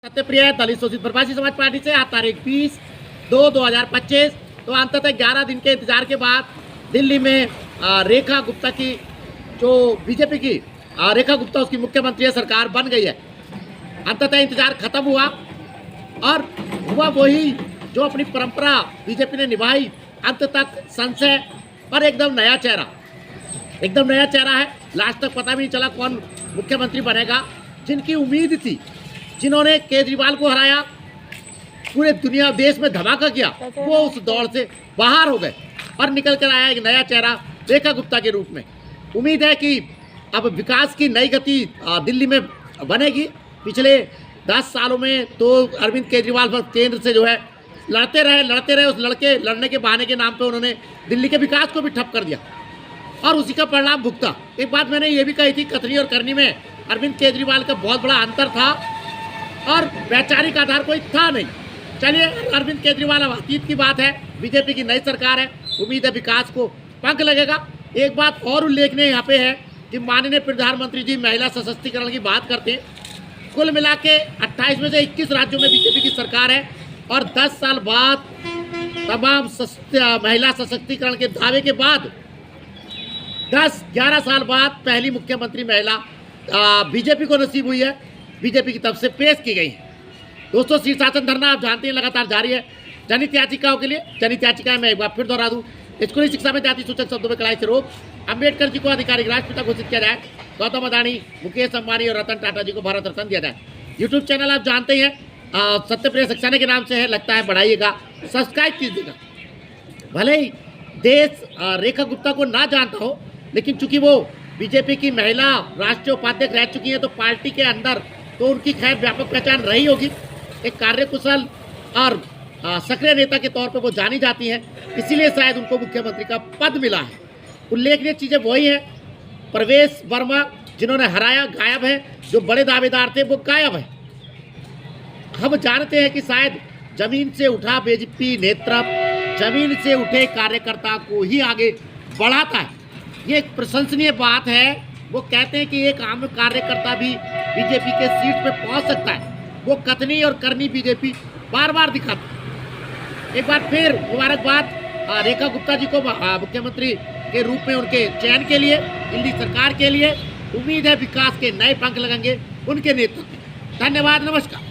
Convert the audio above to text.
सत्यप्रिय दलित शोषित प्रवासी समाज पार्टी से आज तारीख 20/2/2025 तो अंततः 11 दिन के इंतजार के बाद दिल्ली में रेखा गुप्ता की जो बीजेपी की रेखा गुप्ता उसकी मुख्यमंत्री सरकार बन गई है। अंततः इंतजार खत्म हुआ और हुआ वही जो अपनी परंपरा बीजेपी ने निभाई। अंत तक संशय पर एकदम नया चेहरा है। लास्ट तक पता भी नहीं चला कौन मुख्यमंत्री बनेगा। जिनकी उम्मीद थी, जिन्होंने केजरीवाल को हराया, पूरे दुनिया देश में धमाका किया, वो उस दौड़ से बाहर हो गए और निकल कर आया एक नया चेहरा रेखा गुप्ता के रूप में। उम्मीद है कि अब विकास की नई गति दिल्ली में बनेगी। पिछले 10 सालों में तो अरविंद केजरीवाल पर केंद्र से जो है लड़ते रहे। उस लड़ने के बहाने के नाम पे उन्होंने दिल्ली के विकास को भी ठप कर दिया और उसी का परिणाम भुगता। एक बात मैंने ये भी कही थी, कथनी और करनी में अरविंद केजरीवाल का बहुत बड़ा अंतर था और वैचारिक आधार कोई था नहीं। चलिए, अरविंद केजरीवाल अब अतीत की बात है। बीजेपी की नई सरकार है, उम्मीद है विकास को पंख लगेगा। एक बात और उल्लेखनीय यहाँ पे है कि माननीय प्रधानमंत्री जी महिला सशक्तिकरण की बात करते हैं। कुल मिला के 28 में से 21 राज्यों में बीजेपी की सरकार है और 10 साल बाद तमाम महिला सशक्तिकरण के दावे के बाद 10-11 साल बाद पहली मुख्यमंत्री महिला बीजेपी को नसीब हुई है। बीजेपी की तरफ से पेश की गई है। दोस्तों, शीर्षासन धरना आप जानते हैं लगातार जारी है जनहित याचिकाओं के लिए। जनहित याचिकाएं मैं एक बार फिर दोहरा दूं, स्कूली शिक्षा में जाति सूचक शब्दों में कड़ाई से रोक, अम्बेडकर जी को आधिकारिक राष्ट्रपिता घोषित किया जाए, गौतम अदानी, मुकेश अंबानी और रतन टाटा जी को भारत रत्न दिया जाए। यूट्यूब चैनल आप जानते हैं सत्यप्रिय सक्सेना के नाम से है, लगता है बढ़ाइएगा, सब्सक्राइब कीजिएगा। भले ही देश रेखा गुप्ता को ना जानता हो, लेकिन चूंकि वो बीजेपी की महिला राष्ट्रीय उपाध्यक्ष रह चुकी है तो पार्टी के अंदर तो उनकी खैर व्यापक पहचान रही होगी। एक कार्यकुशल और सक्रिय नेता के तौर पर वो जानी जाती हैं, इसीलिए शायद उनको मुख्यमंत्री का पद मिला है। उल्लेखनीय चीज़ें वही हैं, प्रवेश वर्मा जिन्होंने हराया गायब है, जो बड़े दावेदार थे वो गायब है। हम जानते हैं कि शायद जमीन से उठा बीजेपी नेतृत्व जमीन से उठे कार्यकर्ता को ही आगे बढ़ाता है। ये एक प्रशंसनीय बात है। वो कहते हैं कि एक आम कार्यकर्ता भी बीजेपी के सीट पे पहुंच सकता है। वो कथनी और करनी बीजेपी बार बार दिखाती है। एक बार फिर मुबारकबाद रेखा गुप्ता जी को मुख्यमंत्री के रूप में उनके चयन के लिए, दिल्ली सरकार के लिए। उम्मीद है विकास के नए पंख लगेंगे उनके नेतृत्व में। धन्यवाद, नमस्कार।